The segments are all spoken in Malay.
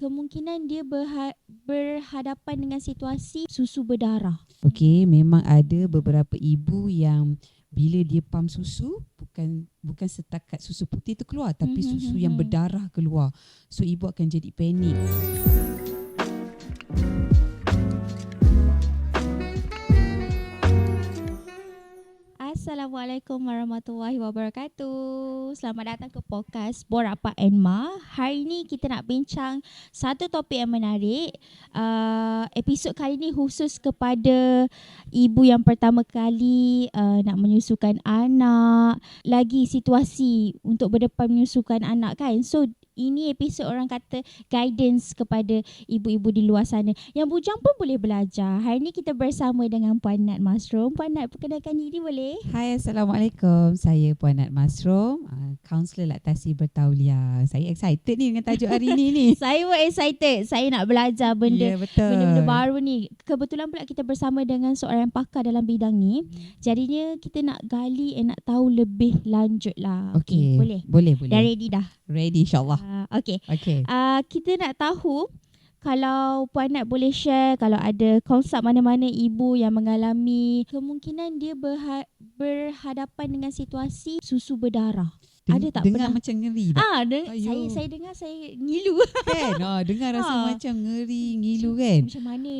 kemungkinan dia berhadapan dengan situasi susu berdarah. Okey, memang ada beberapa ibu yang bila dia pam susu bukan setakat susu putih tu keluar, tapi susu yang berdarah keluar. So ibu akan jadi panik. Assalamualaikum warahmatullahi wabarakatuh. Selamat datang ke podcast Borak Pak and Ma. Hari ini kita nak bincang satu topik yang menarik. Episod kali ini khusus kepada ibu yang pertama kali nak menyusukan anak. Lagi situasi untuk berdepan menyusukan anak kan. So ini episod orang kata guidance kepada ibu-ibu di luar sana. Yang bujang pun boleh belajar. Hari ini kita bersama dengan Puan Nat Masrum. Puan Nat, perkenalkan diri boleh? Hai, Assalamualaikum. Saya Puan Nat Masrum, kaunselor laktasi bertauliah. Saya excited ni dengan tajuk hari ini ni. Saya pun excited. Saya nak belajar Ya, betul. benda-benda baru ni. Kebetulan pula kita bersama dengan seorang yang pakar dalam bidang ni. Jadinya kita nak gali nak tahu lebih lanjut lah. Okey, boleh? Boleh. Dah ready dah? Ready, insyaAllah. Okey. Okey. Kita nak tahu, kalau Puan Nat boleh share, kalau ada konsep mana-mana ibu yang mengalami kemungkinan dia berhadapan dengan situasi susu berdarah. Ada tak dengar pernah? macam ngeri tak? Saya dengar saya ngilu. Kan? Dengar rasa macam ngeri, ngilu kan? Macam mana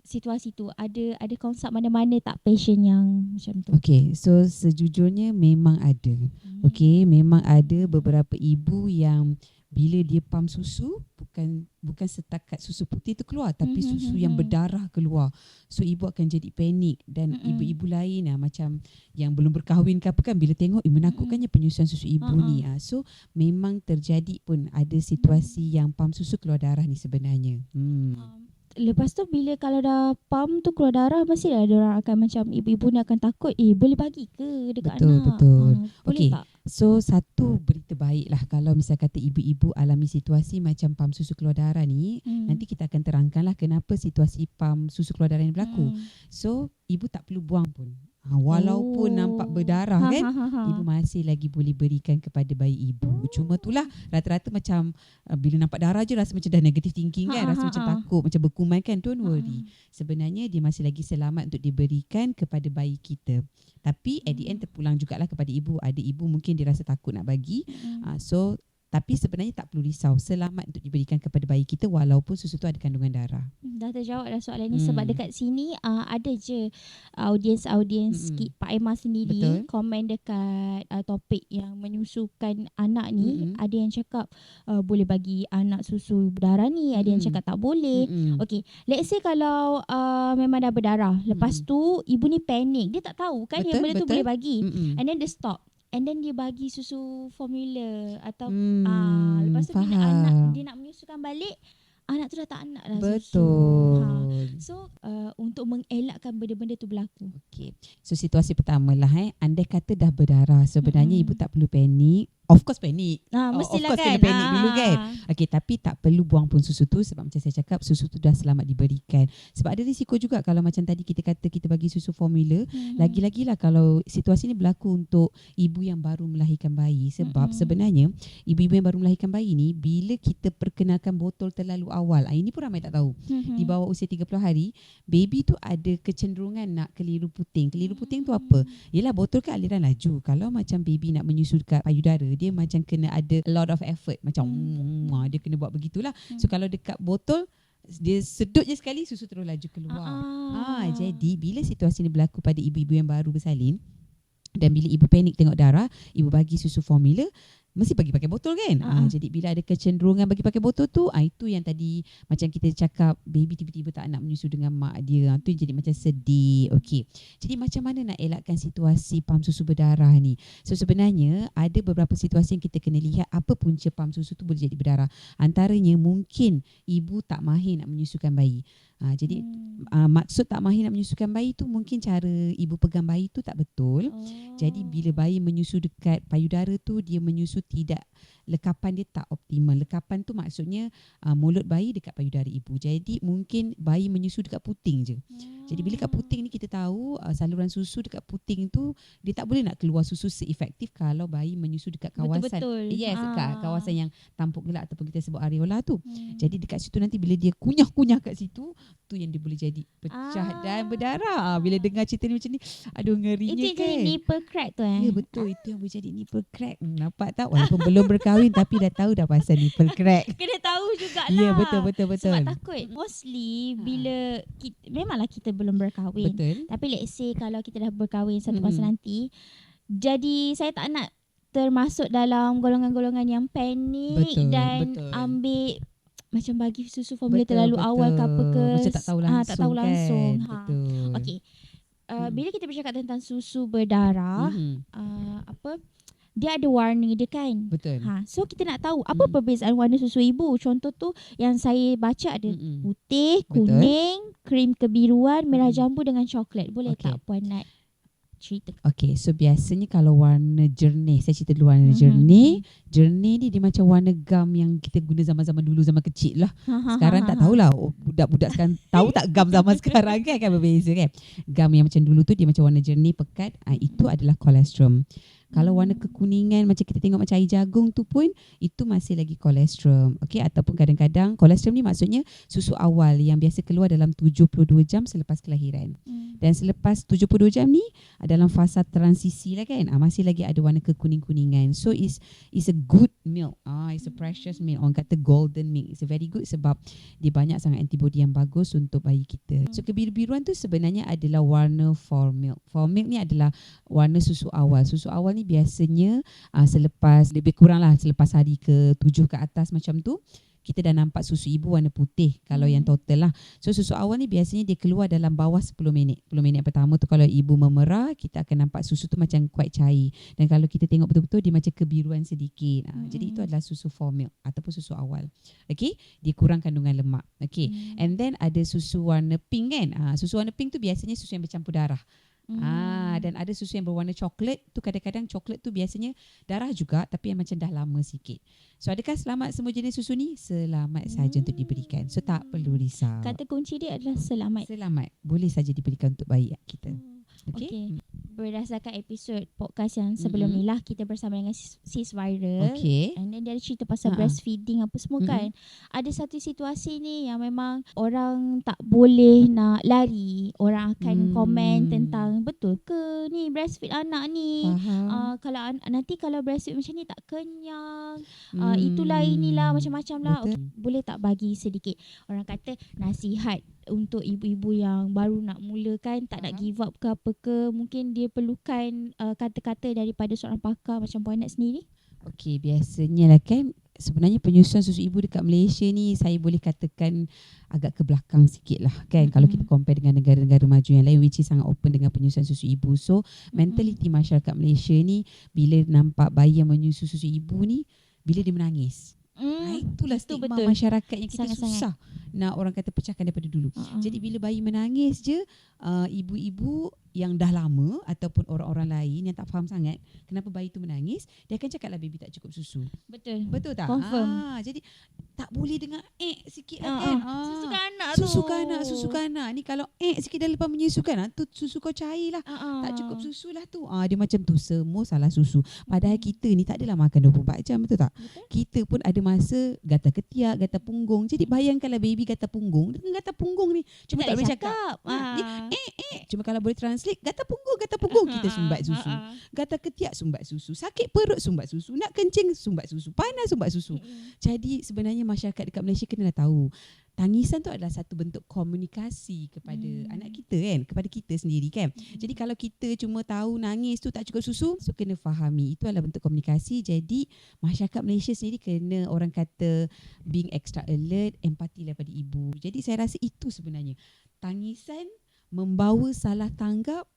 situasi tu? Ada konsep mana-mana tak passion yang macam tu? Okey, so sejujurnya memang ada. Okey, memang ada beberapa ibu yang bila dia pam susu bukan setakat susu putih tu keluar, tapi susu yang berdarah keluar. So ibu akan jadi panik dan ibu-ibu lain macam yang belum berkahwin ke apa kan, bila tengok menakutkannya penyusuan susu ibu ni. So memang terjadi pun ada situasi yang pam susu keluar darah ni sebenarnya. Lepas tu bila kalau dah pam tu keluar darah, mesti ada orang akan macam ibu-ibu ni akan takut, boleh bagi ke dekat anak? Betul. Boleh Okey. tak? So satu berita baik lah kalau misal kata ibu-ibu alami situasi macam pam susu keluar darah ni, nanti kita akan terangkanlah kenapa situasi pam susu keluar darah ni berlaku. So ibu tak perlu buang pun. Walaupun nampak berdarah kan, ibu masih lagi boleh berikan kepada bayi ibu. Cuma itulah rata-rata macam bila nampak darah je rasa macam dah negative thinking kan, rasa macam takut, macam berkuman kan. Don't worry. Sebenarnya dia masih lagi selamat untuk diberikan kepada bayi kita. Tapi at the end terpulang jugalah kepada ibu. Ada ibu mungkin dia rasa takut nak bagi. Tapi sebenarnya tak perlu risau, selamat untuk diberikan kepada bayi kita walaupun susu tu ada kandungan darah. Dah terjawab dah soalan ni sebab dekat sini ada je audiens Pak Emma sendiri. Betul. Komen dekat topik yang menyusukan anak ni. Ada yang cakap boleh bagi anak susu berdarah ni, ada yang cakap tak boleh. Okey, let's say kalau memang dah berdarah, lepas tu ibu ni panik, dia tak tahu kan yang benda tu boleh bagi. And then dia stop. And then dia bagi susu formula atau lepas tu bila dia nak menyusukan balik, anak tu dah tak nak dah susu. So untuk mengelakkan benda-benda tu berlaku. Okey. So situasi pertama lah andai kata dah berdarah, sebenarnya ibu tak perlu panik. Of course panik. Mestilah of course kan. kena panik dulu kan. Okey, tapi tak perlu buang pun susu tu sebab macam saya cakap, susu tu dah selamat diberikan. Sebab ada risiko juga kalau macam tadi kita kata kita bagi susu formula, lagi-lagilah kalau situasi ni berlaku untuk ibu yang baru melahirkan bayi. Sebab sebenarnya ibu-ibu yang baru melahirkan bayi ni, bila kita perkenalkan botol terlalu awal, ini pun ramai tak tahu. Di bawah usia 30 hari, baby tu ada kecenderungan nak keliru puting. Keliru puting tu apa? Yelah, botol kan aliran laju. Kalau macam baby nak menyusu dekat payudara, dia macam kena ada a lot of effort. Macam dia kena buat begitulah. So kalau dekat botol, dia sedut je sekali, susu terus laju keluar. Jadi bila situasi ni berlaku pada ibu-ibu yang baru bersalin, dan bila ibu panik tengok darah, ibu bagi susu formula, mesti bagi pakai botol kan. Jadi bila ada kecenderungan bagi pakai botol tu, itu yang tadi macam kita cakap, baby tiba-tiba tak nak menyusu dengan mak dia, tu jadi macam sedih. Okey, jadi macam mana nak elakkan situasi pam susu berdarah ni? So sebenarnya ada beberapa situasi yang kita kena lihat apa punca pam susu tu boleh jadi berdarah. Antaranya mungkin ibu tak mahir nak menyusukan bayi. Jadi maksud tak mahir nak menyusukan bayi tu mungkin cara ibu pegang bayi tu tak betul. Jadi bila bayi menyusu dekat payudara tu, dia menyusu tidak, lekapan dia tak optimal. Lekapan tu maksudnya mulut bayi dekat payudara ibu. Jadi mungkin bayi menyusu dekat puting je. Jadi bila kat puting ni kita tahu saluran susu dekat puting tu dia tak boleh nak keluar susu seefektif kalau bayi menyusu dekat kawasan Betul-betul. dekat kawasan yang tampuk gelak ataupun kita sebut areola tu. Jadi dekat situ nanti bila dia kunyah-kunyah kat situ, tu yang dia boleh jadi pecah dan berdarah. Bila dengar cerita ni macam ni, aduh ngerinya itu kan. jadi nipple crack tu Ya betul, itu yang boleh jadi nipple crack. Nampak tak? Walaupun belum berkahwin tapi dah tahu dah pasal nipple crack. Kena tahu jugalah. Ya betul. Sebab takut mostly bila memanglah kita belum berkahwin. Betul. Tapi let's say kalau kita dah berkahwin satu masa nanti, jadi saya tak nak termasuk dalam golongan-golongan yang panik dan ambil macam bagi susu formula terlalu awal ke apa ke. Macam tak tahu langsung. Tak tahu langsung. Kan? Betul. Okey. Bila kita bercakap tentang susu berdarah, dia ada warna dia kan. Betul. So kita nak tahu apa perbezaan warna susu ibu. Contoh tu yang saya baca ada putih, kuning, krim kebiruan, merah jambu dengan coklat. Boleh tak Puan Nat cerita? Okay, so biasanya kalau warna jernih, saya cerita dulu warna jernih. Jernih ni dia macam warna gam yang kita guna zaman-zaman dulu, zaman kecil lah. Sekarang tak tahulah, budak-budak sekarang tahu tak gam zaman sekarang kan berbeza kan. Gam yang macam dulu tu dia macam warna jernih pekat, itu adalah kolestrum. Kalau warna kekuningan macam kita tengok macam air jagung tu pun, itu masih lagi kolestrum. Okay, ataupun kadang-kadang kolestrum ni maksudnya susu awal yang biasa keluar dalam 72 jam selepas kelahiran. Dan selepas 72 jam ni dalam fasa transisi lah kan, masih lagi ada warna kekuning-kuningan. So it's a good milk. It's a precious milk. Orang kata golden milk. It's a very good sebab dia banyak sangat antibody yang bagus untuk bayi kita. So kebiru-biruan tu sebenarnya adalah warna for milk. For milk ni adalah warna susu awal. Susu awal ni biasanya selepas lebih kurang lah selepas hari ke-7 ke atas macam tu, kita dah nampak susu ibu warna putih kalau yang total lah. So susu awal ni biasanya dia keluar dalam bawah 10 minit. 10 minit pertama tu kalau ibu memerah, kita akan nampak susu tu macam quite cair. Dan kalau kita tengok betul-betul dia macam kebiruan sedikit. Jadi itu adalah susu for milk ataupun susu awal. Okay, dia kurang kandungan lemak. Okay, and then ada susu warna pink kan. Susu warna pink tu biasanya susu yang bercampur darah. Dan ada susu yang berwarna coklat tu, kadang-kadang coklat tu biasanya darah juga tapi yang macam dah lama sikit. So adakah selamat semua jenis susu ni? Selamat saja untuk diberikan. So tak perlu risau. Kata kunci dia adalah selamat. Selamat. Boleh saja diberikan untuk bayi kita. Okay. Berdasarkan episod podcast yang sebelum ni lah, kita bersama dengan Sis Viral. And then dia ada cerita pasal breastfeeding apa semua kan. Ada satu situasi ni yang memang orang tak boleh nak lari. Orang akan komen tentang betul ke ni breastfeed anak ni. Kalau nanti kalau breastfeed macam ni tak kenyang. Itulah inilah macam-macam lah. Okay. Boleh tak bagi sedikit orang kata nasihat untuk ibu-ibu yang baru nak mulakan, tak nak give up ke apa ke, mungkin dia perlukan kata-kata daripada seorang pakar macam Puan Nat sendiri? Okey, biasanya lah kan, sebenarnya penyusuan susu ibu dekat Malaysia ni saya boleh katakan agak ke belakang sikit lah kan. Kalau kita compare dengan negara-negara maju yang lain which is sangat open dengan penyusuan susu ibu. So mentaliti masyarakat Malaysia ni bila nampak bayi yang menyusu susu ibu ni, bila dia menangis, itulah stigma masyarakat yang kita susah nak orang kata pecahkan daripada dulu. Jadi bila bayi menangis je, ibu-ibu yang dah lama ataupun orang-orang lain yang tak faham sangat kenapa bayi tu menangis, dia akan cakap lah baby tak cukup susu. Betul tak? Confirm. Jadi tak boleh dengar sikit kan. Susukan anak. Ni kalau sikit dah lepas menyusukan, tu susu kau cair lah. Tak cukup susu lah tu. Dia macam tu, semua salah susu. Padahal kita ni tak adalah makan 24 jam, betul tak? Kita pun ada masa gatal ketiak, gatal punggung. Jadi bayangkanlah baby gatal punggung. Dengan gatal punggung ni cuma tak boleh cakap. Cuma kalau boleh translate, gatal punggung kita sumbat susu. Gatal ketiak sumbat susu. Sakit perut sumbat susu. Nak kencing sumbat susu. Panas sumbat susu. Jadi sebenarnya masyarakat dekat Malaysia kenalah tahu, tangisan tu adalah satu bentuk komunikasi kepada anak kita kan, kepada kita sendiri kan. Jadi kalau kita cuma tahu nangis tu tak cukup susu, so kena fahami itu adalah bentuk komunikasi. Jadi masyarakat Malaysia sendiri kena orang kata being extra alert, empati daripada ibu. Jadi saya rasa itu sebenarnya tangisan membawa salah tanggap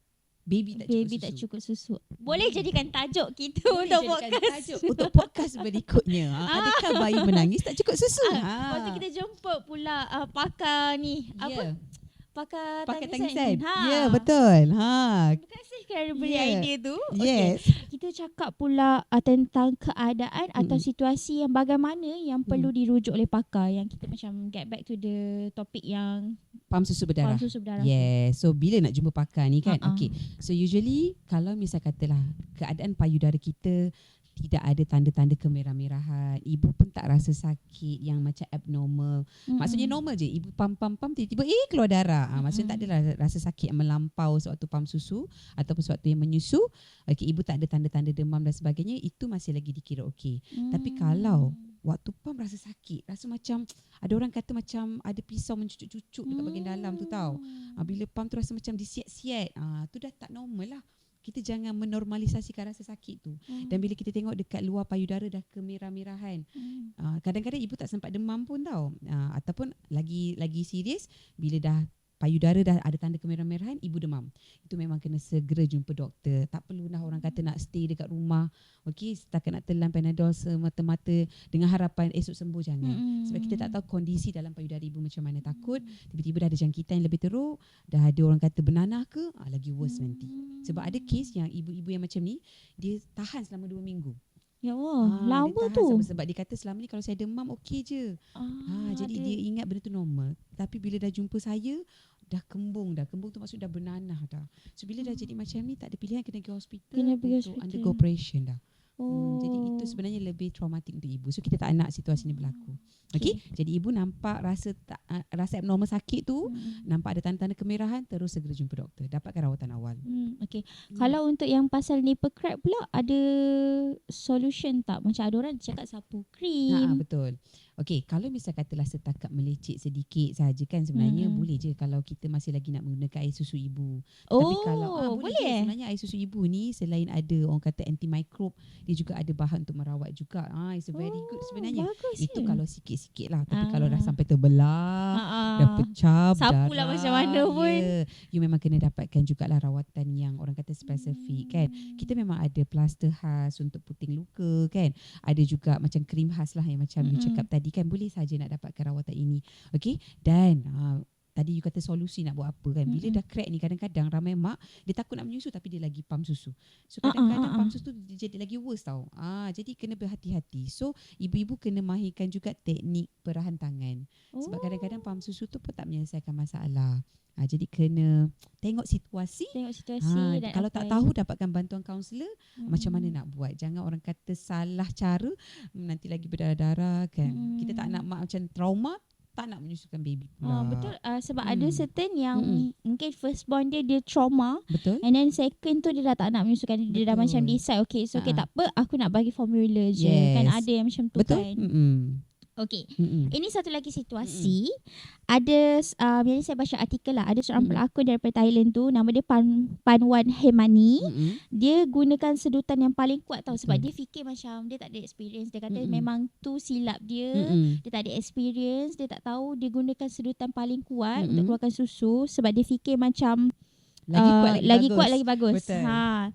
baby tak cukup susu. Boleh jadikan tajuk kita Boleh untuk jadikan podcast. tajuk untuk podcast berikutnya. Adakah bayi menangis tak cukup susu? Lepas tu kita jemput pula pakar ni. Ya. Pakar tangisan. tangisan. Ya, betul. Terima kasih kerana beri idea tu. Yes. Kita cakap pula tentang keadaan atau situasi yang bagaimana yang perlu dirujuk oleh pakar, yang kita macam get back to the topik yang Pam susu berdarah. Yes. So bila nak jumpa pakar ni kan? Okay. So usually kalau misal katalah keadaan payudara kita tidak ada tanda-tanda kemerah-merahan, ibu pun tak rasa sakit yang macam abnormal. Maksudnya normal je. Ibu pam tiba-tiba keluar darah. Maksudnya tak adalah rasa sakit yang melampau sewaktu pam susu ataupun sewaktu yang menyusu. Okay, ibu tak ada tanda-tanda demam dan sebagainya, itu masih lagi dikira okey. Tapi kalau waktu pam rasa sakit, rasa macam ada orang kata macam ada pisau mencucuk-cucuk dekat bahagian dalam tu tau. Bila pam tu rasa macam disiat-siat, tu dah tak normal lah. Kita jangan menormalisasikan rasa sakit tu. Dan bila kita tengok dekat luar payudara dah kemerah-merahan, kadang-kadang ibu tak sempat demam pun tau. Ataupun lagi serius, bila dah payudara dah ada tanda kemerah-merahan, ibu demam. Itu memang kena segera jumpa doktor. Tak perlu dah orang kata nak stay dekat rumah. Okey, setakat nak telan Panadol semata-mata dengan harapan esok sembuh, jangan. Sebab kita tak tahu kondisi dalam payudara ibu macam mana. Takut tiba-tiba dah ada jangkitan yang lebih teruk, dah ada orang kata bernanah ke, lagi worse nanti. Sebab ada kes yang ibu-ibu yang macam ni, dia tahan selama 2 minggu. Ya Allah, lama tu. Sebab dia kata selama ni kalau saya demam okey je. Jadi dia ingat benda tu normal. Tapi bila dah jumpa saya, dah kembung tu maksud dah bernanah dah. So bila dah jadi macam ni, tak ada pilihan, kena pergi hospital untuk undergo operation dah. Jadi itu sebenarnya lebih traumatik untuk ibu. So kita tak nak situasi ni berlaku. Okey, jadi ibu nampak rasa abnormal sakit tu, nampak ada tanda-tanda kemerahan, terus segera jumpa doktor, dapatkan rawatan awal. Okey. Kalau untuk yang pasal nipple crack pula, ada solution tak? Macam ada orang cakap sapu krim. Betul. Okey, kalau misal katalah setakat meleceh sedikit sahaja kan, sebenarnya boleh je kalau kita masih lagi nak menggunakan air susu ibu. Tapi kalau boleh je, sebenarnya air susu ibu ni selain ada orang kata antimicrobe, dia juga ada bahan untuk merawat juga. It's a very good sebenarnya. Itu kalau sikit-sikit lah. Tapi kalau dah sampai terbelah, dah pecah, sapu lah darah, macam mana pun. You memang kena dapatkan jugalah rawatan yang orang kata spesifik kan. Kita memang ada plaster khas untuk puting luka kan. Ada juga macam krim khas lah yang macam you cakap tadi kan. Boleh saja nak dapatkan rawatan ini. Okey. Dan tadi you kata solusi nak buat apa kan. Bila dah crack ni, kadang-kadang ramai mak dia takut nak menyusu tapi dia lagi pam susu. So kadang-kadang pam susu tu dia jadi lagi worse tau. Jadi kena berhati-hati. So ibu-ibu kena mahirkan juga teknik perahan tangan. Sebab kadang-kadang pam susu tu pun tak menyelesaikan masalah. Jadi kena tengok situasi. Dan kalau tak tahu, dapatkan bantuan kaunselor. Macam mana nak buat. Jangan orang kata salah cara, nanti lagi berdarah-darah kan. Kita tak nak mak macam trauma, tak nak menyusukan baby pula. Betul. Sebab ada certain yang mungkin first born dia trauma. Betul. And then second tu dia dah tak nak menyusukan. Dia dah macam decide, okay, so okay, tak apa, aku nak bagi formula je. Kan ada yang macam tu. Betul. Kan. Okey. Ini satu lagi situasi. Ada yang saya baca artikel lah, ada seorang pelakon daripada Thailand tu, nama dia Panwan Hemani. Dia gunakan sedutan yang paling kuat tau, sebab dia fikir macam dia tak ada experience. Dia kata memang tu silap dia. Dia tak ada experience, dia tak tahu, dia gunakan sedutan paling kuat untuk keluarkan susu sebab dia fikir macam lagi kuat lagi bagus. Betul.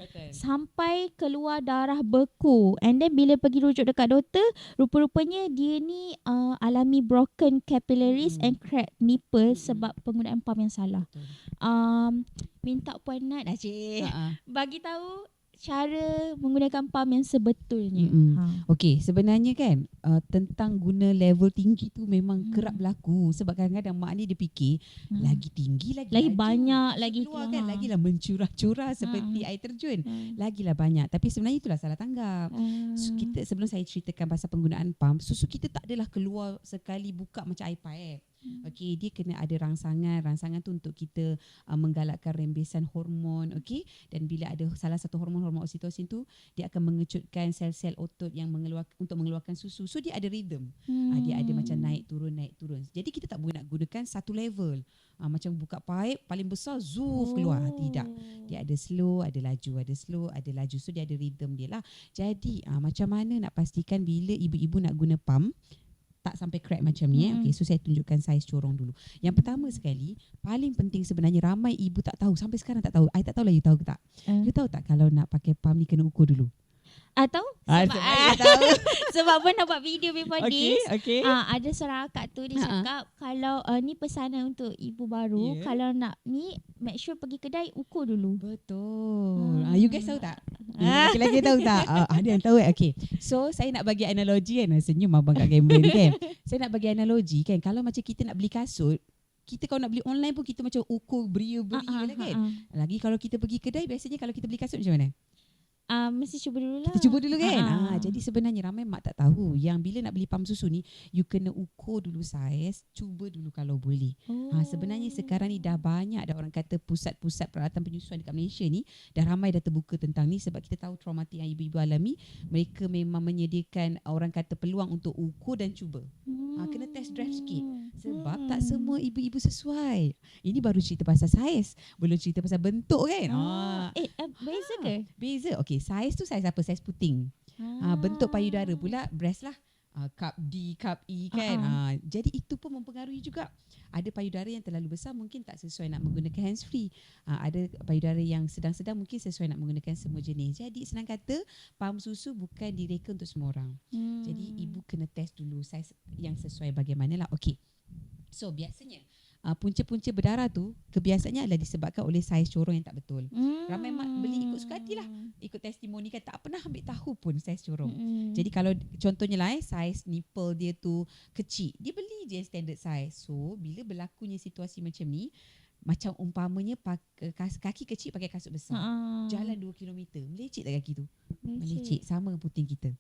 Betul. Sampai keluar darah beku. And then bila pergi rujuk dekat doktor, rupa-rupanya dia ni alami broken capillaries and cracked nipple sebab penggunaan pam yang salah. Minta Puan Nat bagi tahu cara menggunakan pam yang sebetulnya. Okey, sebenarnya kan tentang guna level tinggi tu memang kerap berlaku. Sebab kadang-kadang mak ni dia fikir lagi tinggi lagi banyak lagi keluar kan, lagilah mencurah-curah seperti air terjun. Lagilah banyak. Tapi sebenarnya itulah salah tanggap. So, kita sebelum saya ceritakan pasal penggunaan pam, susu kita tak adalah keluar sekali buka macam air paip. Okey, dia kena ada rangsangan tu untuk kita menggalakkan rembesan hormon. Okey, dan bila ada salah satu hormon oksitosin tu, dia akan mengecutkan sel-sel otot yang untuk mengeluarkan susu. So dia ada rhythm. Dia ada macam naik turun. Jadi kita tak boleh nak gunakan satu level. Macam buka paip paling besar keluar. Tidak. Dia ada slow, ada laju, ada slow, ada laju. So dia ada rhythm dia lah. Jadi macam mana nak pastikan bila ibu-ibu nak guna pam, tak sampai crack macam ni. Okay, so saya tunjukkan saiz corong dulu. Yang pertama sekali, paling penting sebenarnya ramai ibu tak tahu. Sampai sekarang tak tahu. I tak tahu lah you tahu ke tak? You tahu tak kalau nak pakai pump ni kena ukur dulu? Atau sebab tahu. sebab pernah buat video before this. Okay. Ada seorang akak tu dia cakap kalau ni pesanan untuk ibu baru, kalau nak ni make sure pergi kedai ukur dulu. Betul. You guys tahu tak? Lagi-lagi tahu tak? Ada yang tahu. Okay. So saya nak bagi analogi kan. Senyum abang kat kamera ni kan. Saya nak bagi analogi kan. Kalau macam kita nak beli kasut, kita kalau nak beli online pun kita macam ukur beria-beria lah kan. Lagi kalau kita pergi kedai, biasanya kalau kita beli kasut macam mana? Mesti cuba dulu lah. Kita cuba dulu kan. Jadi sebenarnya ramai mak tak tahu yang bila nak beli pam susu ni, you kena ukur dulu saiz, cuba dulu kalau boleh. Sebenarnya sekarang ni dah banyak dah orang kata pusat-pusat peralatan penyusuan dekat Malaysia ni dah ramai dah terbuka tentang ni sebab kita tahu traumatik yang ibu-ibu alami. Mereka memang menyediakan orang kata peluang untuk ukur dan cuba. Kena test drive sikit sebab tak semua ibu-ibu sesuai. Ini baru cerita pasal saiz, belum cerita pasal bentuk kan. Beza ke? Beza. Okay, saiz tu saiz apa? Saiz puting. Bentuk payudara pula breast lah. Cup D, cup E kan. Jadi itu pun mempengaruhi juga. Ada payudara yang terlalu besar mungkin tak sesuai nak menggunakan hands free. Ada payudara yang sedang-sedang mungkin sesuai nak menggunakan semua jenis. Jadi senang kata pam susu bukan direka untuk semua orang. Jadi ibu kena test dulu saiz yang sesuai bagaimanalah. Okay. So biasanya punca-punca berdarah tu kebiasaannya adalah disebabkan oleh saiz corong yang tak betul. Ramai mak beli ikut suka hati lah. Ikut testimoni kan tak pernah ambil tahu pun saiz corong. Jadi kalau contohnya lah saiz nipple dia tu kecil, dia beli je standard saiz. So bila berlakunya situasi macam ni, macam umpamanya kaki kecil pakai kasut besar, jalan 2 km, melecit tak kaki tu? Melecit. Sama puting kita.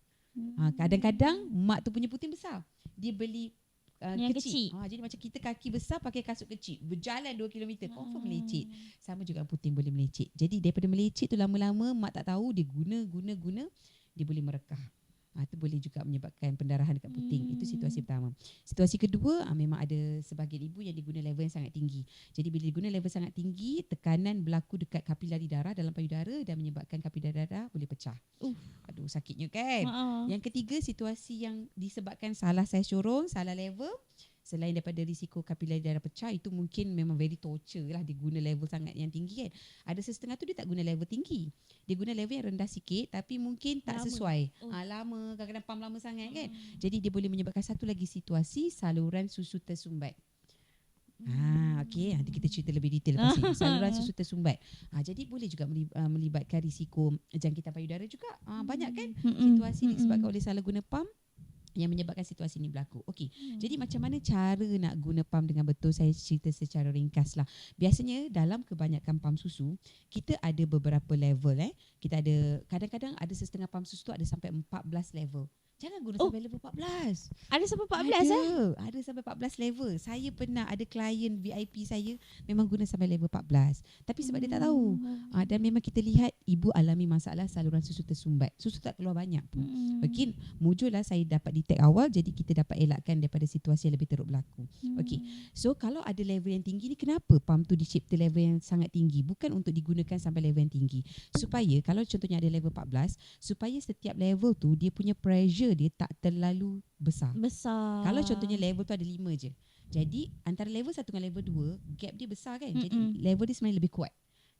Kadang-kadang mak tu punya puting besar, dia beli yang kecil. Jadi macam kita kaki besar pakai kasut kecil, berjalan 2 km, confirm melecit. Sama juga puting boleh melecit. Jadi daripada melecit tu lama-lama mak tak tahu, dia guna dia boleh merekah. Itu boleh juga menyebabkan pendarahan dekat puting. Itu situasi pertama. Situasi kedua, memang ada sebahagian ibu yang diguna level yang sangat tinggi. Jadi bila diguna level sangat tinggi, tekanan berlaku dekat kapilari darah dalam payudara dan menyebabkan kapilari darah boleh pecah. Aduh, sakitnya kan. Yang ketiga, situasi yang disebabkan salah saiz corong, salah level. Selain daripada risiko kapilari darah pecah, itu mungkin memang very torture lah dia guna level sangat yang tinggi kan. Ada setengah tu dia tak guna level tinggi. Dia guna level yang rendah sikit tapi mungkin tak sesuai. Lama, kadang-kadang pam lama sangat kan. Jadi dia boleh menyebabkan satu lagi situasi saluran susu tersumbat. Okey, nanti kita cerita lebih detail lepas ini. Saluran susu tersumbat. Jadi boleh juga melibatkan risiko jangkitan payudara juga. Banyak kan situasi disebabkan oleh salah guna pam yang menyebabkan situasi ini berlaku. Okey. Jadi macam mana cara nak guna pam dengan betul? Saya cerita secara ringkas lah. Biasanya dalam kebanyakan pam susu, kita ada beberapa level. Kita ada, kadang-kadang ada setengah pam susu tu ada sampai 14 level. Jangan guna sampai level 14. Ada sampai 14 Ada sampai 14 level. Saya pernah ada klien VIP saya memang guna sampai level 14. Tapi sebab dia tak tahu. Dan memang kita lihat ibu alami masalah saluran susu tersumbat. Susu tak keluar banyak pun. Mungkin mujurlah saya dapat detect awal, jadi kita dapat elakkan daripada situasi yang lebih teruk berlaku. Okey. So kalau ada level yang tinggi ni, kenapa pam tu dicipta level yang sangat tinggi? Bukan untuk digunakan sampai level yang tinggi. Supaya kalau contohnya ada level 14, supaya setiap level tu dia punya pressure dia tak terlalu besar. Kalau contohnya level tu ada 5 je. Jadi antara level 1 dengan level 2 gap dia besar kan. Jadi level dia sebenarnya lebih kuat.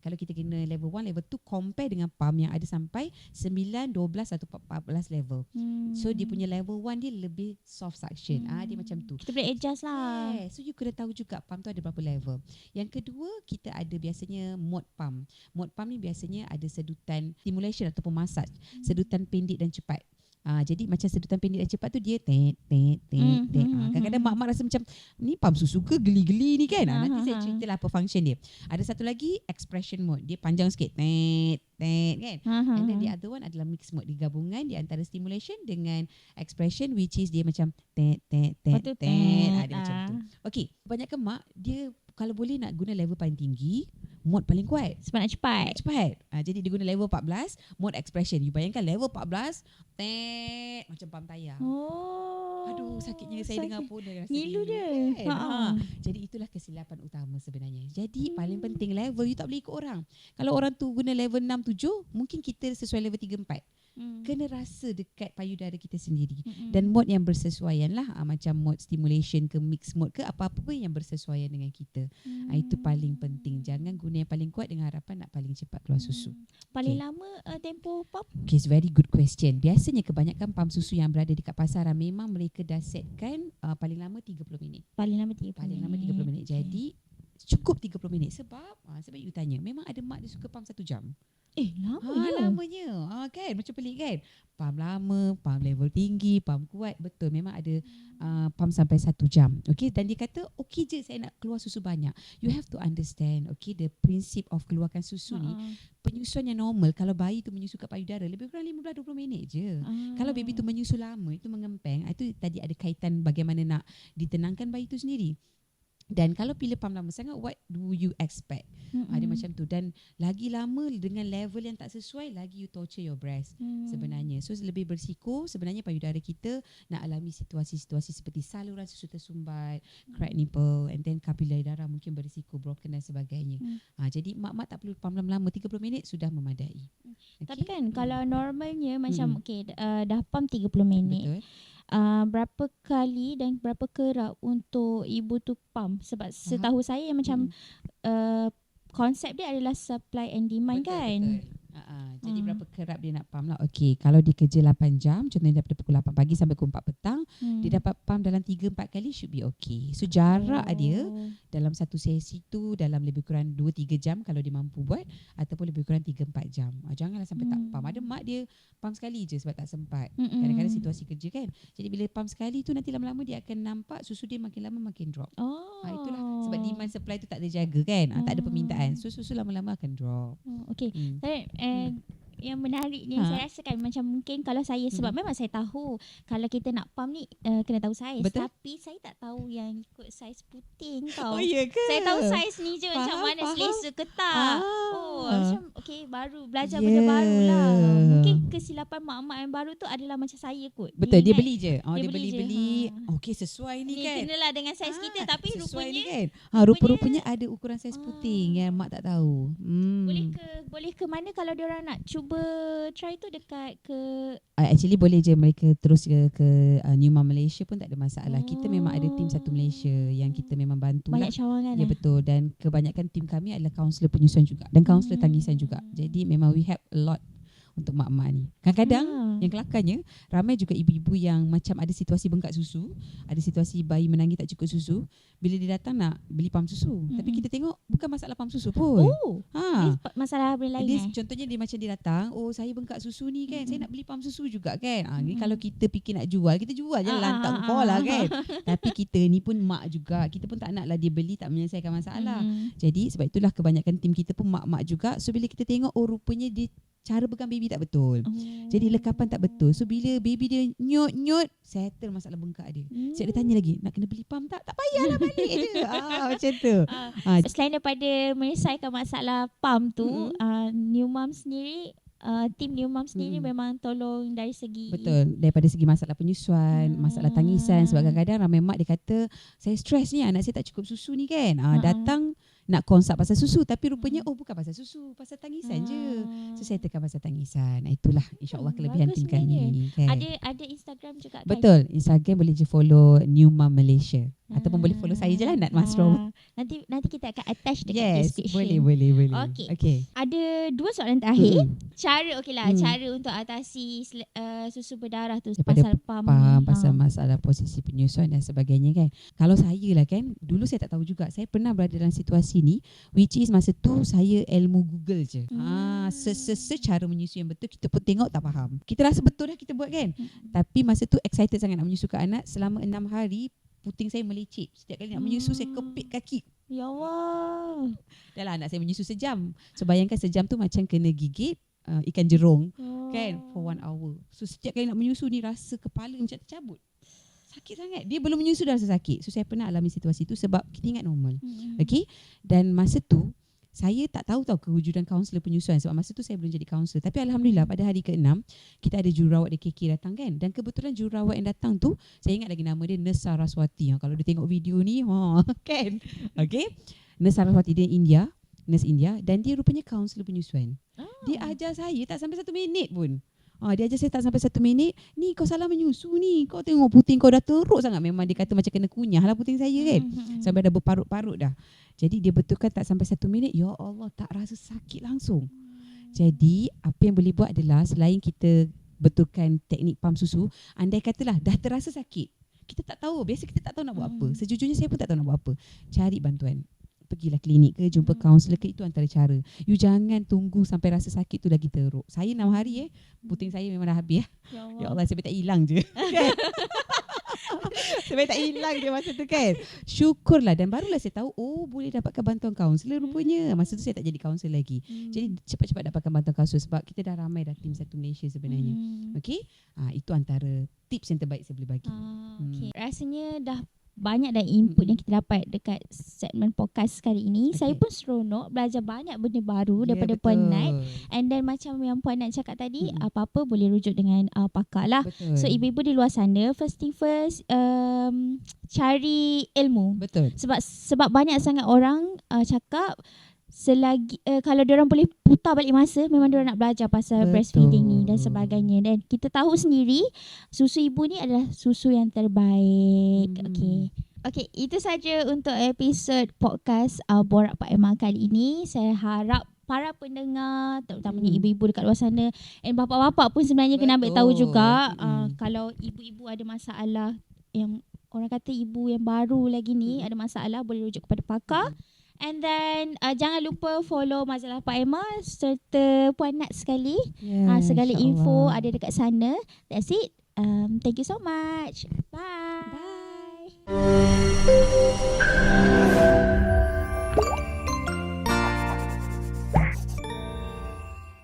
Kalau kita kena level 1, level 2 compare dengan pam yang ada sampai 9, 12 atau 14 level. So dia punya level 1 dia lebih soft suction. Dia macam tu. Kita boleh adjust lah. So you kena tahu juga pam tu ada berapa level. Yang kedua, kita ada biasanya mode pam. Mode pam ni biasanya ada sedutan stimulation ataupun massage. Sedutan pendek dan cepat. Jadi macam sedutan pendek dan cepat tu dia tet. Kadang-kadang mak-mak rasa macam ni pam susu ke geli-geli ni kan. Nanti saya ceritalah apa function dia. Ada satu lagi expression mode. Dia panjang sikit tet kan. And then the other one adalah mix mode. Digabungan di antara stimulation dengan expression, which is dia macam tet. Dia macam tu. Okey, kebanyakan mak dia kalau boleh nak guna level paling tinggi, mode paling kuat. Sebab nak cepat. Jadi dia guna level 14, mode expression. You bayangkan level 14, macam pam tayar. Aduh, sakitnya saya dengar pun dia rasa ngilu dia. Jadi itulah kesilapan utama sebenarnya. Jadi paling penting level, you tak boleh ikut orang. Kalau orang tu guna level 6, 7, mungkin kita sesuai level 3, 4. kena rasa dekat payudara kita sendiri. Dan mode yang bersesuaian lah, macam mode stimulation ke mix mode ke apa-apa pun yang bersesuaian dengan kita. Itu paling penting. Jangan guna yang paling kuat dengan harapan nak paling cepat keluar susu. Paling lama tempoh pump? Okay, it's very good question. Biasanya kebanyakan pam susu yang berada dekat pasaran memang mereka dah setkan paling lama 30 minit. Paling lama 30 minit. Jadi cukup 30 minit sebab you tanya, memang ada mak dia suka pam 1 jam. Lamanya. Kan macam pelik kan. Pam lama, pam level tinggi, pam kuat. Betul, memang ada pam sampai 1 jam. Okay, dan dia kata okey je saya nak keluar susu banyak. You have to understand, okay, the prinsip of keluarkan susu ni, penyusuan yang normal kalau bayi tu menyusu kat payudara lebih kurang 15-20 minit je. Kalau baby tu menyusu lama, itu mengempeng, itu tadi ada kaitan bagaimana nak ditenangkan bayi tu sendiri. Dan kalau pilih pam lama sangat, what do you expect? Ada macam tu. Dan lagi lama dengan level yang tak sesuai, lagi you torture your breast sebenarnya. So lebih bersiko sebenarnya payudara kita nak alami situasi-situasi seperti saluran susu tersumbat, cracked nipple, and then kapilari darah mungkin berisiko broken dan sebagainya. Jadi mak-mak tak perlu pam lama-lama, 30 minit sudah memadai. Tapi kan kalau normalnya macam dah pam 30 minit. Betul. Berapa kali dan berapa kerap untuk ibu tu pump? Sebab setahu saya macam konsep dia adalah supply and demand, betul, kan? Betul. Jadi berapa kerap dia nak pump lah. Okey, kalau dia kerja 8 jam, contohnya daripada pukul 8 pagi sampai pukul 4 petang, dia dapat pump dalam 3-4 kali should be okay. So jarak dia dalam satu sesi tu dalam lebih kurang 2-3 jam kalau dia mampu buat, ataupun lebih kurang 3-4 jam. Janganlah sampai tak pump. Ada mak dia pump sekali je sebab tak sempat. Kadang-kadang situasi kerja kan. Jadi bila pump sekali tu nanti lama-lama dia akan nampak susu dia makin lama makin drop. Itulah sebab demand supply tu tak terjaga kan. Tak ada permintaan. So susu lama-lama akan drop. Okay. Yang menarik ni saya rasa kan macam mungkin kalau saya, sebab memang saya tahu kalau kita nak pump ni kena tahu saiz. Betul? Tapi saya tak tahu yang ikut saiz puting tau. Ya ke? Saya tahu saiz ni je macam mana selesa ke tak. Macam baru belajar benda baru lah. Mungkin kesilapan mak-mak yang baru tu adalah macam saya kot. Betul, dia beli je. Dia beli. Okey, sesuai ni kan. Kenalah dengan saiz kita tapi sesuai rupanya ni kan. Rupa-rupanya ada ukuran saiz puting yang mak tak tahu. Boleh ke mana kalau dia orang nak cuba try tu dekat ke actually boleh je mereka terus ke New Mom Malaysia pun tak ada masalah. Kita memang ada tim satu Malaysia yang kita memang bantu banyak cawangan. Ya betul, dan kebanyakan tim kami adalah kaunselor penyusuan juga dan kaunselor tangisan juga. Jadi memang we help a lot untuk mak-mak ni. Kadang-kadang yang kelakarnya ramai juga ibu-ibu yang macam ada situasi bengkak susu, ada situasi bayi menangis tak cukup susu, bila dia datang nak beli pam susu. Tapi kita tengok bukan masalah pam susu pun. Masalah benda lain. Contohnya dia macam dia datang, saya bengkak susu ni kan, saya nak beli pam susu juga kan. Ni kalau kita fikir nak jual, kita jual je lantak kau lah kan. Tapi kita ni pun mak juga, kita pun tak naklah dia beli tak menyelesaikan masalah. Jadi sebab itulah kebanyakan tim kita pun mak-mak juga. So bila kita tengok rupanya dia cara pegang baby tak betul. Jadi lekapan tak betul. So bila baby dia nyut-nyut, settle masalah bengkak dia. Saya tanya lagi, nak kena beli pam tak? Tak payahlah balik je. Macam tu. Selain daripada menyelesaikan masalah pam tu, New Mom sendiri, tim New Mom sendiri memang tolong dari segi, betul, daripada segi masalah penyusuan, masalah tangisan. Sebab kadang-kadang ramai mak dia kata, saya stres ni, anak saya tak cukup susu ni kan. Datang nak konsult pasal susu, tapi rupanya bukan pasal susu, pasal tangisan je. So saya tekan pasal tangisan. Itulah insya-Allah kelebihan tim kami kan. Ada Instagram juga kan? Betul, Instagram boleh je follow New Mom Malaysia. Ataupun boleh follow saya je lah, Nat Masrom. Nanti kita akan attach dekat description. Boleh. Okay. Ada 2 soalan terakhir. Cara untuk atasi susu berdarah tu pasal pam, pasal masalah posisi penyusuan dan sebagainya kan. Kalau saya lah kan, dulu saya tak tahu juga. Saya pernah berada dalam situasi ni, which is masa tu saya ilmu Google je. Secara menyusui yang betul, kita pun tengok tak faham. Kita rasa betul dah kita buat kan. Tapi masa tu excited sangat nak menyusukan anak. Selama 6 hari puting saya melecit. Setiap kali nak menyusu saya kepit kaki. Ya Allah. Dah lah anak saya menyusu sejam. So bayangkan sejam tu macam kena gigit ikan jerung kan for 1 hour. So setiap kali nak menyusu ni rasa kepala macam tercabut. Sakit sangat. Dia belum menyusu dah rasa sakit. So saya pernah alami situasi tu sebab kita ingat normal. Okay. Dan masa tu saya tak tahu kewujudan kaunselor penyusuan sebab masa tu saya belum jadi kaunselor. Tapi alhamdulillah pada hari ke-6 kita ada jururawat DKK datang kan. Dan kebetulan jururawat yang datang tu, saya ingat lagi nama dia Nurse Saraswati. Kalau dia tengok video ni kan. Okay. Nurse Saraswati, dia Nurse India, dan dia rupanya kaunselor penyusuan. Dia ajar saya tak sampai 1 minit pun. Dia ajar saya tak sampai 1 minit, ni kau salah menyusu ni. Kau tengok puting kau dah teruk sangat. Memang dia kata macam kena kunyah lah puting saya kan. Sampai dah berparut-parut dah. Jadi dia betulkan tak sampai 1 minit, ya Allah tak rasa sakit langsung. Jadi apa yang boleh buat adalah selain kita betulkan teknik pam susu, andai katalah dah terasa sakit, kita tak tahu, biasa kita tak tahu nak buat apa. Sejujurnya saya pun tak tahu nak buat apa. Cari bantuan. Pergilah klinik ke, jumpa kaunselor ke, itu antara cara. You jangan tunggu sampai rasa sakit tu lagi teruk. Saya 6 hari puting saya memang dah habis Ya Allah, saya tak hilang je. Saya tak hilang je masa tu kan. Syukurlah, dan barulah saya tahu boleh dapatkan bantuan kaunselor rupanya. Masa tu saya tak jadi kaunselor lagi. Jadi cepat-cepat dapatkan bantuan kaunselor sebab kita dah ramai dah tim Satu Malaysia sebenarnya. Okey? Itu antara tips yang terbaik saya boleh bagi. Okay. Rasanya dah banyak dah input yang kita dapat dekat segmen podcast kali ini. Saya pun seronok belajar banyak benda baru daripada Puan Nat. And then macam yang Puan Nat cakap tadi, apa-apa boleh rujuk dengan pakar lah. So ibu-ibu di luar sana, first thing first, cari ilmu. Sebab banyak sangat orang cakap selagi kalau diorang boleh putar balik masa, memang diorang nak belajar pasal breastfeeding ni dan sebagainya. Dan kita tahu sendiri susu ibu ni adalah susu yang terbaik. Okay, itu saja untuk episod podcast Borak Pak Emma kali ini. Saya harap para pendengar, terutamanya ibu-ibu dekat luar sana, dan bapa-bapa pun sebenarnya kena ambil tahu juga. Kalau ibu-ibu ada masalah, yang orang kata ibu yang baru lagi ni ada masalah, boleh rujuk kepada pakar. And then jangan lupa follow majalah Pak Emma serta Puan Nat sekali. Segala info ada dekat sana. That's it. Thank you so much. Bye.